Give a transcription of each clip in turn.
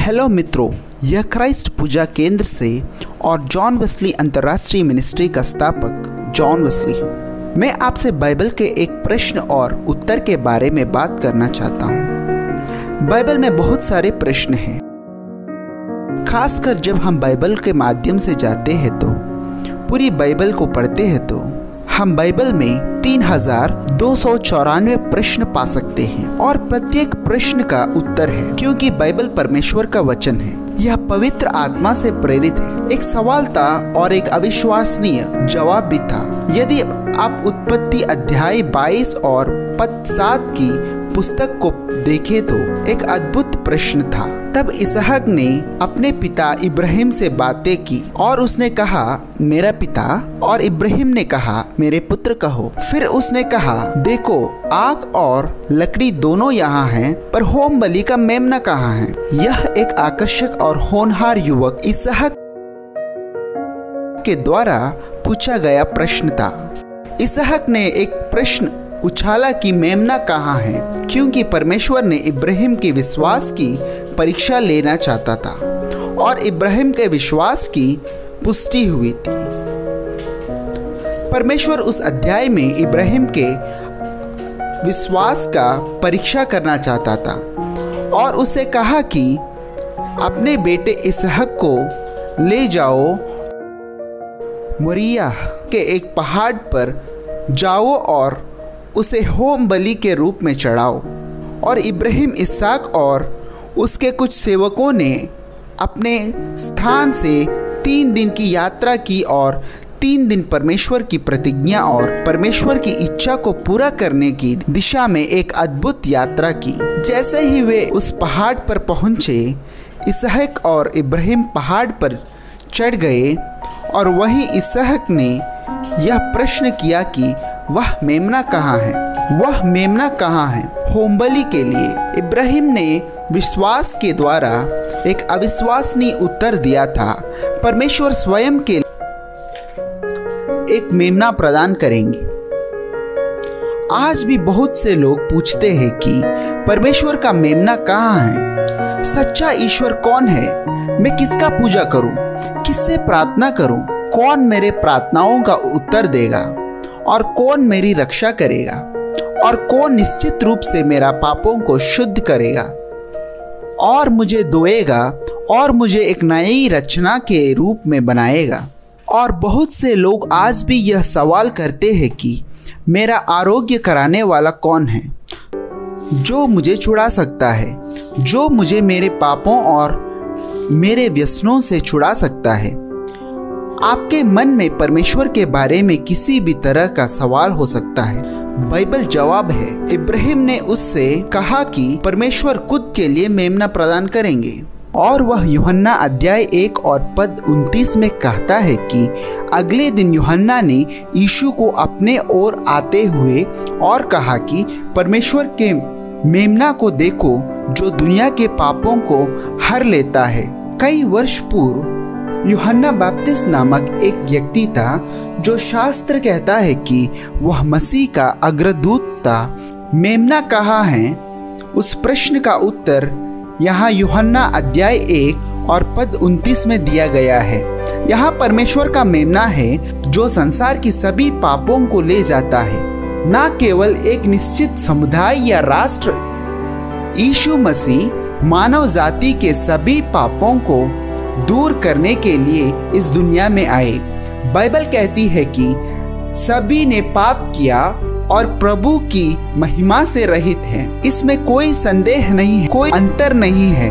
Hello मित्रों, यह Christ पूजा केंद्र से और जॉन वेस्ली अंतर्राष्ट्रीय मिनिस्ट्री का स्थापक जॉन वेस्ली हूँ। मैं आपसे बाइबल के एक प्रश्न और उत्तर के बारे में बात करना चाहता हूँ। बाइबल में बहुत सारे प्रश्न हैं। खासकर जब हम बाइबल के माध्यम से जाते हैं तो पूरी बाइबल को पढ़ते हैं तो हम बाइबल में 3294 प्रश्न पा सकते हैं और प्रत्येक प्रश्न का उत्तर है, क्योंकि बाइबल परमेश्वर का वचन है। यह पवित्र आत्मा से प्रेरित है। एक सवाल था और एक अविश्वसनीय जवाब भी था। यदि आप उत्पत्ति अध्याय 22 और पद 7 की पुस्तक को देखें तो एक अद्भुत प्रश्न था। तब इसहाक ने अपने पिता इब्राहिम से बातें की और उसने कहा, मेरा पिता, और इब्राहिम ने कहा, मेरे पुत्र कहो। फिर उसने कहा, देखो, आग और लकड़ी दोनों यहाँ हैं, पर होम बलि का मेमना कहाँ है? यह एक आकर्षक और होनहार युवक इसहाक के द्वारा पूछा गया प्रश्न था। इसहाक ने एक प्रश्न उछाला कि मेमना कहाँ है, क्योंकि परमेश्वर ने इब्राहिम के विश्वास की परीक्षा लेना चाहता था और इब्राहिम के विश्वास की पुष्टि हुई थी। परमेश्वर उस अध्याय में इब्राहिम के विश्वास का परीक्षा करना चाहता था और उससे कहा कि अपने बेटे इसहाक को ले जाओ, मोरिया के एक पहाड़ पर जाओ और उसे होम बलि के रूप में चढ़ाओ। और इब्राहिम, इसहाक और उसके कुछ सेवकों ने अपने स्थान से 3 दिन की यात्रा की और 3 दिन परमेश्वर की प्रतिज्ञा और परमेश्वर की इच्छा को पूरा करने की दिशा में एक अद्भुत यात्रा की। जैसे ही वे उस पहाड़ पर पहुंचे, इसहाक और इब्राहिम पहाड़ पर चढ़ गए और वहीं इसहाक ने यह प्रश्न किया कि वह मेमना कहाँ है? वह मेमना कहाँ है होमबलि के लिए? इब्राहिम ने विश्वास के द्वारा एक अविश्वसनीय उत्तर दिया था। परमेश्वर स्वयं के एक मेमना प्रदान करेंगे। आज भी बहुत से लोग पूछते हैं कि परमेश्वर का मेमना कहाँ है? सच्चा ईश्वर कौन है? मैं किसका पूजा करूं? किससे प्रार्थना करूं? कौन मेरे प्रार्थनाओं का उत्तर देगा और कौन मेरी रक्षा करेगा और कौन निश्चित रूप से मेरा पापों को शुद्ध करेगा और मुझे धोएगा और मुझे एक नई रचना के रूप में बनाएगा। और बहुत से लोग आज भी यह सवाल करते हैं कि मेरा आरोग्य कराने वाला कौन है, जो मुझे छुड़ा सकता है, जो मुझे मेरे पापों और मेरे व्यसनों से छुड़ा सकता है। आपके मन में परमेश्वर के बारे में किसी भी तरह का सवाल हो सकता है। बाइबल जवाब है। इब्राहिम ने उससे कहा कि परमेश्वर खुद के लिए मेमना प्रदान करेंगे और वह यूहन्ना अध्याय 1 और पद 29 में कहता है कि अगले दिन यूहन्ना ने यीशु को अपने ओर आते हुए और कहा कि परमेश्वर के मेमना को देखो, जो दुनिया के पापों को हर लेता है। कई वर्ष पूर्व यूहन्ना बपतिस्मा नामक एक व्यक्ति था जो शास्त्र कहता है कि वह मसीह का अग्रदूत था। मेमना कहाँ है? उस प्रश्न का उत्तर यहाँ यूहन्ना अध्याय 1 और पद 29 में दिया गया है। यहाँ परमेश्वर का मेमना है जो संसार की सभी पापों को ले जाता है, न केवल एक निश्चित समुदाय या राष्ट्र। यीशु मसीह मानव जाति के सभी पापों को दूर करने के लिए इस दुनिया में आए। बाइबल कहती है कि सभी ने पाप किया और प्रभु की महिमा से रहित हैं। इसमें कोई संदेह नहीं है, कोई अंतर नहीं है।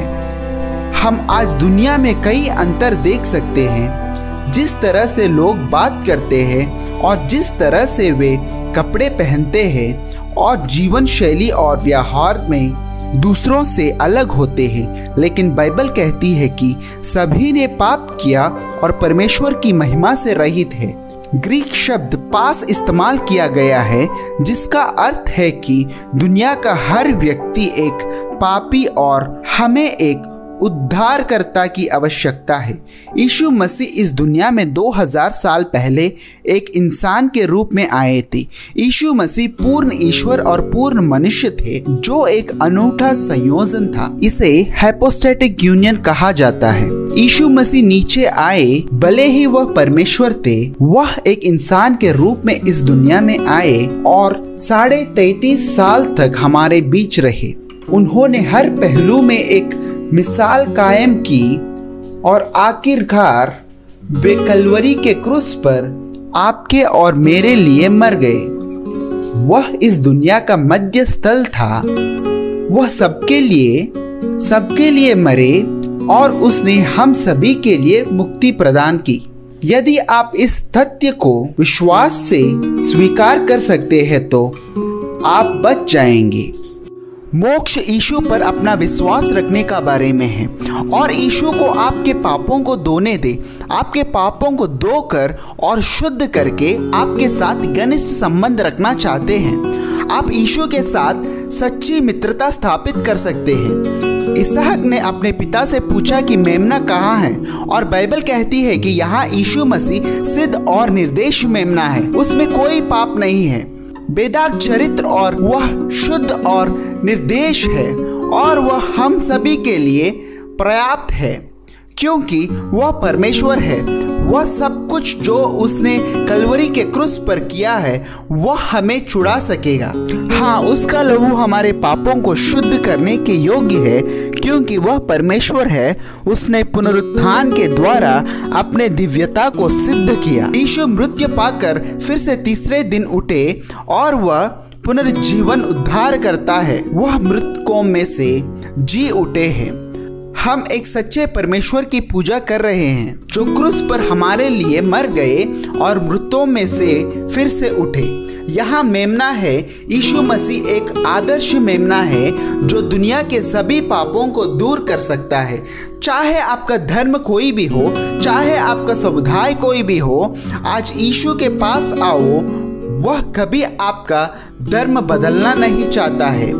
हम आज दुनिया में कई अंतर देख सकते हैं, जिस तरह से लोग बात करते हैं और जिस तरह से वे कपड़े पहनते हैं और जीवन शैली और व्यवहार में दूसरों से अलग होते हैं। लेकिन बाइबल कहती है कि सभी ने पाप किया और परमेश्वर की महिमा से रहित है। ग्रीक शब्द पास इस्तेमाल किया गया है, जिसका अर्थ है कि दुनिया का हर व्यक्ति एक पापी और हमें एक उद्धारकर्ता की आवश्यकता है। यीशु मसीह इस दुनिया में 2000 साल पहले एक इंसान के रूप में आए थे। यीशु मसीह पूर्ण ईश्वर और पूर्ण मनुष्य थे, जो एक अनूठा संयोजन था। इसे हाइपोस्टैटिक यूनियन कहा जाता है। यीशु मसीह नीचे आए, भले ही वह परमेश्वर थे, वह एक इंसान के रूप में इस दुनिया में आए और 33.5 साल तक हमारे बीच रहे। उन्होंने हर पहलू में एक मिसाल कायम की और आखिरकार वे कलवरी के क्रूस पर आपके और मेरे लिए मर गए। वह इस दुनिया का मध्य स्थल था। वह सबके लिए मरे और उसने हम सभी के लिए मुक्ति प्रदान की। यदि आप इस तथ्य को विश्वास से स्वीकार कर सकते हैं तो आप बच जाएंगे। मोक्ष यीशु पर अपना विश्वास रखने का बारे में है और यीशु को आपके पापों को धोने दे, आपके पापों को धोकर और शुद्ध करके आपके साथ घनिष्ठ संबंध रखना चाहते हैं। आप यीशु के साथ सच्ची मित्रता स्थापित कर सकते हैं। इसहाक ने अपने पिता से पूछा कि मेमना कहाँ है, और बाइबल कहती है कि यहाँ यीशु मसीह सिद्ध और निर्दोष मेमना है, उसमें कोई पाप नहीं है, बेदाग चरित्र और वह शुद्ध और निर्दोष है और वह हम सभी के लिए पर्याप्त है क्योंकि वह परमेश्वर है। वह सब कुछ जो उसने कलवरी के क्रूस पर किया है वह हमें छुड़ा सकेगा। हाँ, उसका लहू हमारे पापों को शुद्ध करने के योग्य है क्योंकि वह परमेश्वर है। उसने पुनरुत्थान के द्वारा अपने दिव्यता को सिद्ध किया। यीशु मृत्यु पाकर फिर से तीसरे दिन उठे और वह पुनर्जीवन उद्धार करता है। वह मृतकों में से जी उठे हैं। हम एक सच्चे परमेश्वर की पूजा कर रहे हैं जो क्रूस पर हमारे लिए मर गए और मृतों में से फिर से उठे। यहाँ मेमना है, यीशु मसीह एक आदर्श मेमना है जो दुनिया के सभी पापों को दूर कर सकता है। चाहे आपका धर्म कोई भी हो, चाहे आपका समुदाय कोई भी हो, आज यीशु के पास आओ। वह कभी आपका धर्म बदलना नहीं चाहता है,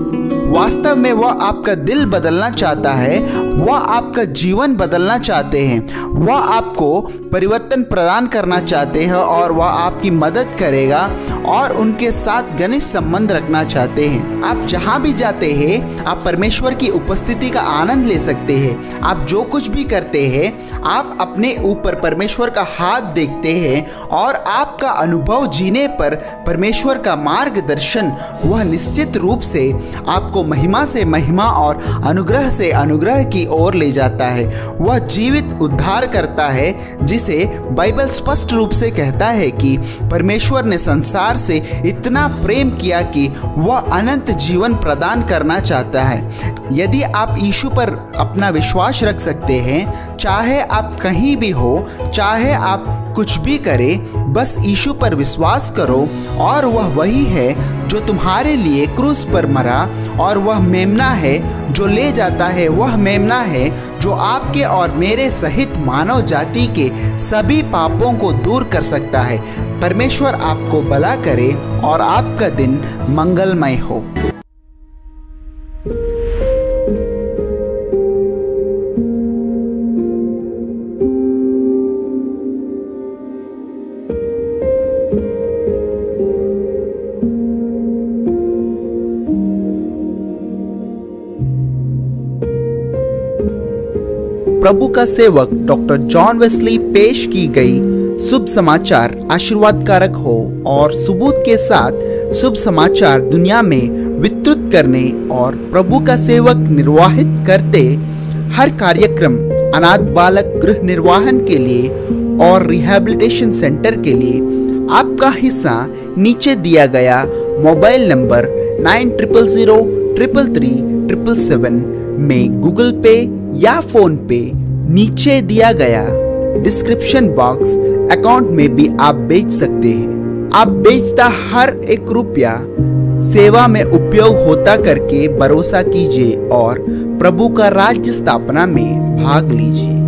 वास्तव में वह आपका दिल बदलना चाहता है। वह आपका जीवन बदलना चाहते हैं। वह आपको परिवर्तन प्रदान करना चाहते हैं और वह आपकी मदद करेगा और उनके साथ घनिष्ठ संबंध रखना चाहते हैं। आप जहां भी जाते हैं आप परमेश्वर की उपस्थिति का आनंद ले सकते हैं। आप जो कुछ भी करते हैं आप अपने ऊपर परमेश्वर का हाथ देखते हैं और आपका अनुभव जीने पर परमेश्वर का मार्गदर्शन वह निश्चित रूप से आपको महिमा से महिमा और अनुग्रह से अनुग्रह की ओर ले जाता है। वह जीवित उद्धार करता है जिसे बाइबल स्पष्ट रूप से कहता है कि परमेश्वर ने संसार से इतना प्रेम किया कि वह अनंत जीवन प्रदान करना चाहता है। यदि आप यीशु पर अपना विश्वास रख सकते हैं, चाहे आप कहीं भी हो, चाहे आप कुछ भी करें, बस यीशु पर विश्वास करो और वह वही है जो तुम्हारे लिए क्रूस पर मरा और वह मेमना है जो ले जाता है। वह मेमना है जो आपके और मेरे सहित मानव जाति के सभी पापों को दूर कर सकता है। परमेश्वर आपको भला करे और आपका दिन मंगलमय हो। प्रभु का सेवक डॉक्टर जॉन वेस्ली पेश की गई शुभ समाचार आशीर्वादकारक हो और सबूत के साथ शुभ समाचार दुनिया में विस्तृत करने और प्रभु का सेवक निर्वाहित करते हर कार्यक्रम अनाथ बालक गृह निर्वाहन के लिए और रिहैबिलिटेशन सेंटर के लिए आपका हिस्सा नीचे दिया गया मोबाइल नंबर 9000333777 में गूगल पे या फोन पे नीचे दिया गया डिस्क्रिप्शन बॉक्स अकाउंट में भी आप भेज सकते हैं। आप भेजता हर 1 रुपया सेवा में उपयोग होता करके भरोसा कीजिए और प्रभु का राज्य स्थापना में भाग लीजिए।